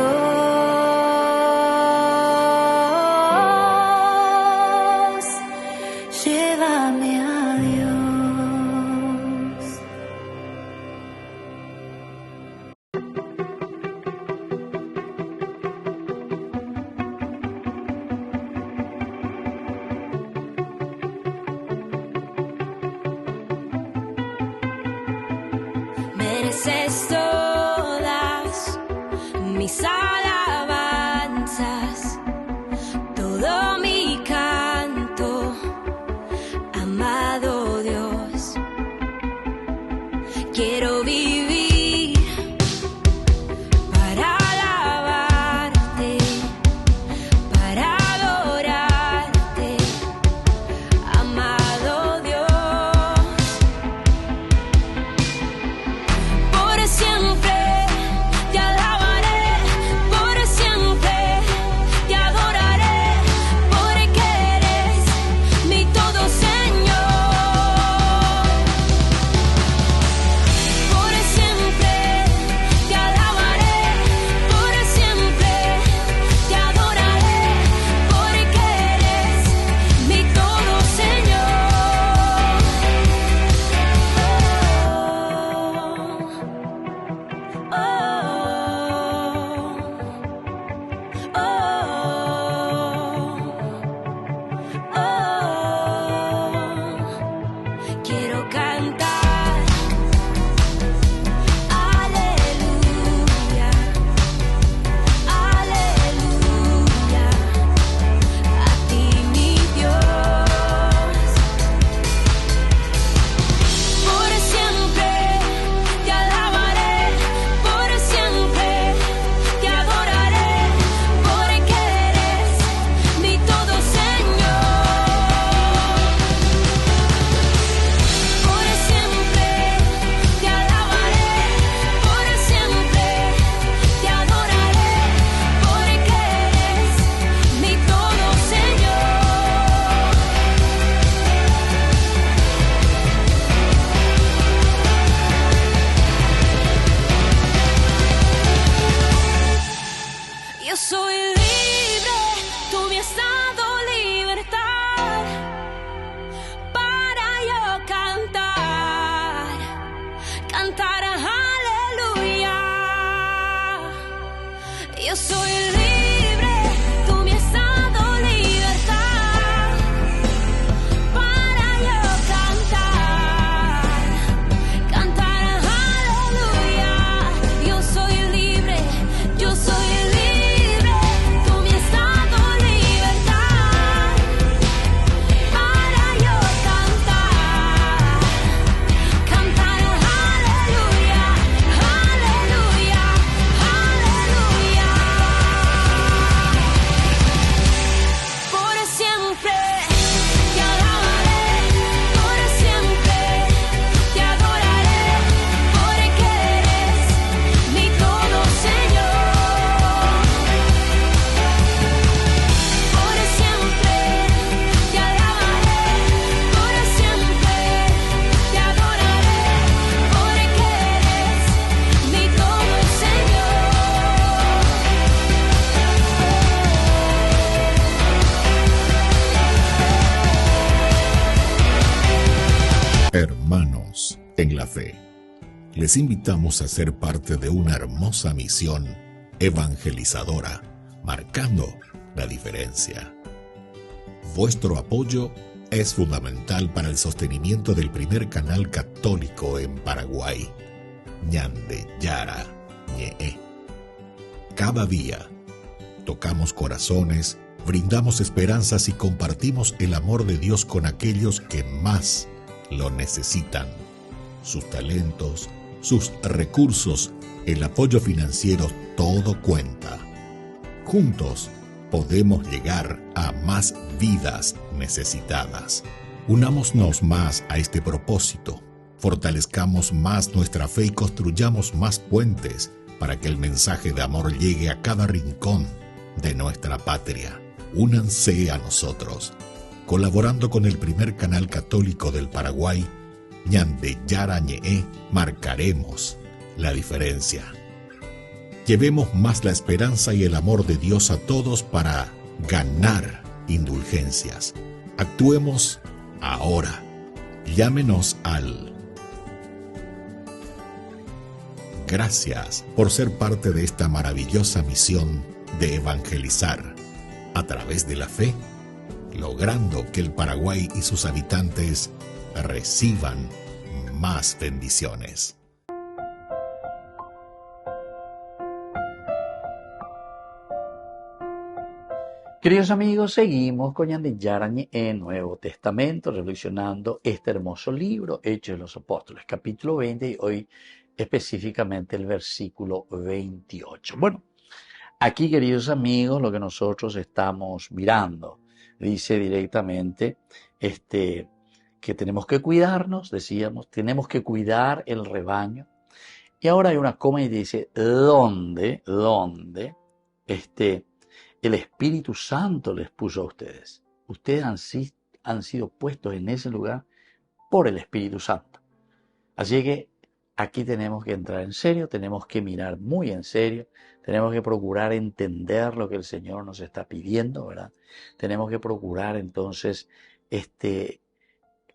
[SPEAKER 17] Mereces todas mis alabanzas, todo mi canto, amado Dios. Quiero vivir para alabarte, para adorarte, amado Dios. Por siempre te alabaré, por siempre te adoraré, porque eres mi todo, Señor. Por siempre te alabaré, por siempre te adoraré, porque eres mi todo, Señor. Quiero cantar, aleluya, aleluya, a ti mi Dios. Por siempre te alabaré, por siempre te adoraré, porque eres mi todo, Señor. Por siempre te alabaré, por siempre te adoraré, porque eres mi todo, Señor. Yo soy libre, tú me has dado libertad para yo cantar, cantar aleluya. Yo soy libre, tú me has dado libertad para yo cantar, cantar aleluya. Yo soy libre, yo soy libre, tú me has dado libertad para yo cantar, cantar aleluya, aleluya, aleluya. Por siempre te alabaré, por siempre te adoraré, porque eres mi todo, Señor. Por siempre te alabaré, por siempre te adoraré, porque eres mi todo, Señor.
[SPEAKER 3] Hermanos en la fe, les invitamos a ser parte de una hermosa misión evangelizadora, marcando la diferencia. Vuestro apoyo es fundamental para el sostenimiento del primer canal católico en Paraguay, Ñande Yara Ñe. Cada día tocamos corazones, brindamos esperanzas y compartimos el amor de Dios con aquellos que más lo necesitan. Sus talentos, sus recursos, el apoyo financiero, todo cuenta. Juntos podemos llegar a más vidas necesitadas. Unámonos más a este propósito, fortalezcamos más nuestra fe y construyamos más puentes para que el mensaje de amor llegue a cada rincón de nuestra patria. Únanse a nosotros, colaborando con el primer canal católico del Paraguay, Ñande Yarañe, marcaremos la diferencia. Llevemos más la esperanza y el amor de Dios a todos para ganar indulgencias. Actuemos ahora. Llámenos al... Gracias por ser parte de esta maravillosa misión de evangelizar a través de la fe, logrando que el Paraguay y sus habitantes reciban más bendiciones.
[SPEAKER 1] Queridos amigos, seguimos con Ñande Yarañe en Nuevo Testamento, reflexionando este hermoso libro, Hechos de los Apóstoles, capítulo 20, y hoy específicamente el versículo 28. Bueno, aquí, queridos amigos, lo que nosotros estamos mirando, dice directamente que tenemos que cuidarnos, decíamos, tenemos que cuidar el rebaño. Y ahora hay una coma y dice, ¿dónde el Espíritu Santo les puso a ustedes? Ustedes han sido puestos en ese lugar por el Espíritu Santo. Así que aquí tenemos que entrar en serio, tenemos que mirar muy en serio, tenemos que procurar entender lo que el Señor nos está pidiendo, ¿verdad? Tenemos que procurar entonces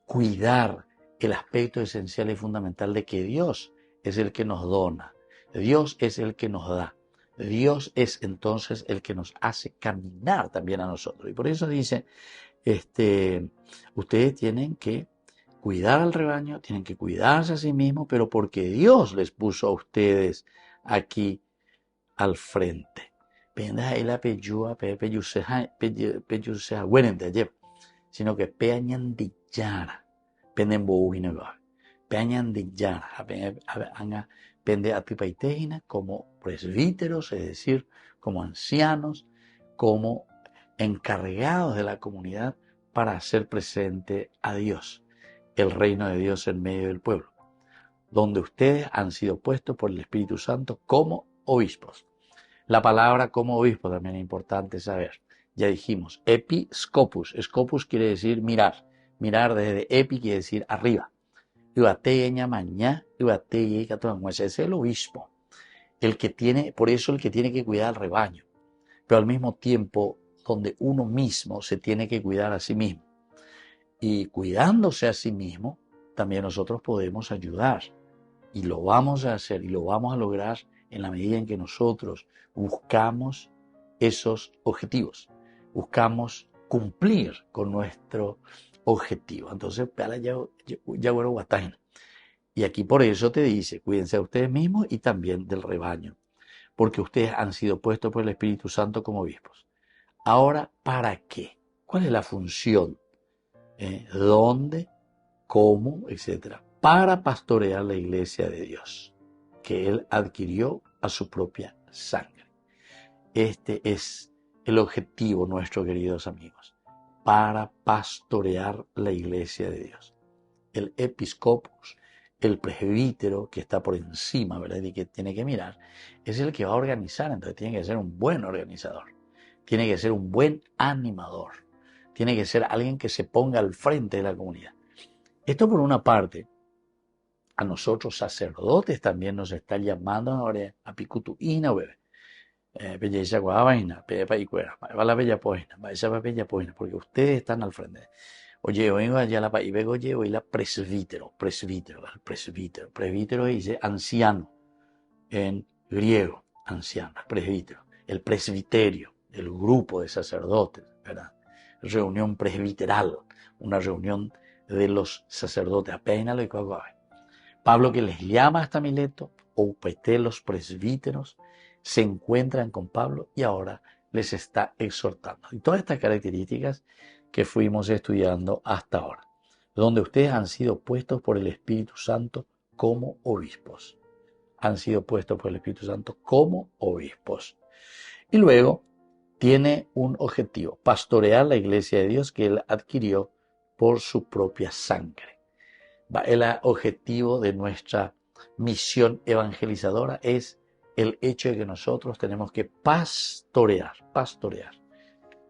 [SPEAKER 1] cuidar el aspecto esencial y fundamental de que Dios es el que nos dona, Dios es el que nos da. Dios es entonces el que nos hace caminar también a nosotros. Y por eso dice, ustedes tienen que cuidar al rebaño, tienen que cuidarse a sí mismos, pero porque Dios les puso a ustedes aquí al frente. Sino que peñandillara, pende atipaiteina como presbíteros, es decir, como ancianos, como encargados de la comunidad para hacer presente a Dios, el reino de Dios en medio del pueblo, donde ustedes han sido puestos por el Espíritu Santo como obispos. La palabra como obispo también es importante saber. Ya dijimos, episcopus. Scopus quiere decir mirar. Mirar desde epi quiere decir arriba. Es el obispo, por eso el que tiene que cuidar al rebaño, pero al mismo tiempo donde uno mismo se tiene que cuidar a sí mismo. Y cuidándose a sí mismo, también nosotros podemos ayudar, y lo vamos a hacer, y lo vamos a lograr en la medida en que nosotros buscamos esos objetivos, buscamos cumplir con nuestro objetivo. Entonces, y aquí por eso te dice, cuídense a ustedes mismos y también del rebaño, porque ustedes han sido puestos por el Espíritu Santo como obispos. Ahora, ¿para qué? ¿Cuál es la función? ¿Dónde? ¿Cómo? Etcétera. Para pastorear la iglesia de Dios, que Él adquirió a su propia sangre. Este es el objetivo nuestro, queridos amigos, para pastorear la iglesia de Dios. El episcopos, el presbítero que está por encima, ¿verdad? Y que tiene que mirar, es el que va a organizar, entonces tiene que ser un buen organizador, tiene que ser un buen animador, tiene que ser alguien que se ponga al frente de la comunidad. Esto por una parte, a nosotros sacerdotes también nos está llamando ahora a picutu ina bebé. Porque ustedes están al frente. Oye, vengo allá la y vengo oye la presbítero. Presbítero dice anciano en griego, anciano, presbítero. El presbiterio, el grupo de sacerdotes, ¿verdad? Reunión presbiteral, una reunión de los sacerdotes. Apenas lo que Pablo, que les llama hasta Mileto, o los presbíteros, se encuentran con Pablo y ahora les está exhortando. Y todas estas características que fuimos estudiando hasta ahora, donde ustedes han sido puestos por el Espíritu Santo como obispos. Han sido puestos por el Espíritu Santo como obispos. Y luego tiene un objetivo: pastorear la iglesia de Dios que Él adquirió por su propia sangre. El objetivo de nuestra misión evangelizadora es el hecho de que nosotros tenemos que pastorear,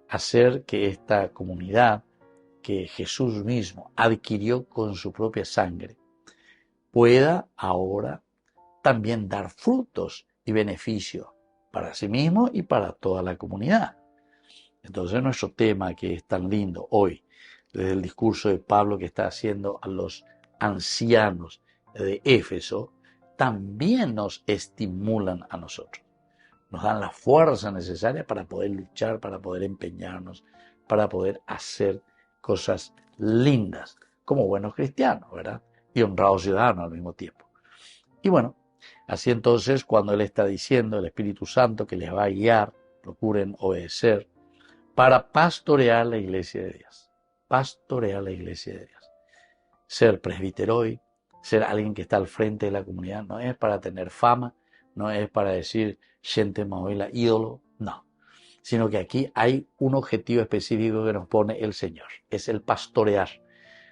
[SPEAKER 1] hacer que esta comunidad que Jesús mismo adquirió con su propia sangre pueda ahora también dar frutos y beneficios para sí mismo y para toda la comunidad. Entonces nuestro tema, que es tan lindo hoy, desde el discurso de Pablo que está haciendo a los ancianos de Éfeso, también nos estimulan a nosotros. Nos dan la fuerza necesaria para poder luchar, para poder empeñarnos, para poder hacer cosas lindas como buenos cristianos, ¿verdad? Y honrados ciudadanos al mismo tiempo. Y bueno, así entonces, cuando Él está diciendo, el Espíritu Santo que les va a guiar, procuren obedecer para pastorear la iglesia de Dios. Pastorear la iglesia de Dios. Ser presbítero hoy, ser alguien que está al frente de la comunidad, no es para tener fama, no es para decir gente maoila, ídolo, no. Sino que aquí hay un objetivo específico que nos pone el Señor, es el pastorear.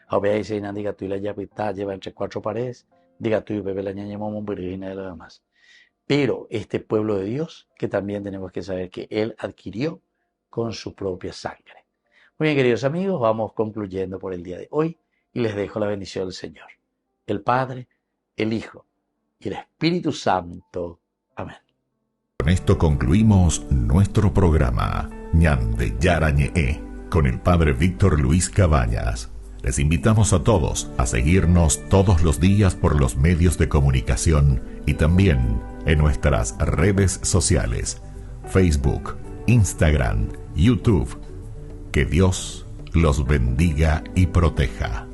[SPEAKER 1] Ahora dice, diga tú y la llave lleva entre cuatro paredes, diga tú y bebé la ñaña momón, virgina de lo demás. Pero este pueblo de Dios, que también tenemos que saber que Él adquirió con su propia sangre. Muy bien, queridos amigos, vamos concluyendo por el día de hoy y les dejo la bendición del Señor. El Padre, el Hijo y el Espíritu Santo. Amén.
[SPEAKER 3] Con esto concluimos nuestro programa Ñande Yarañe con el Padre Víctor Luis Cabañas. Les invitamos a todos a seguirnos todos los días por los medios de comunicación y también en nuestras redes sociales, Facebook, Instagram, YouTube. Que Dios los bendiga y proteja.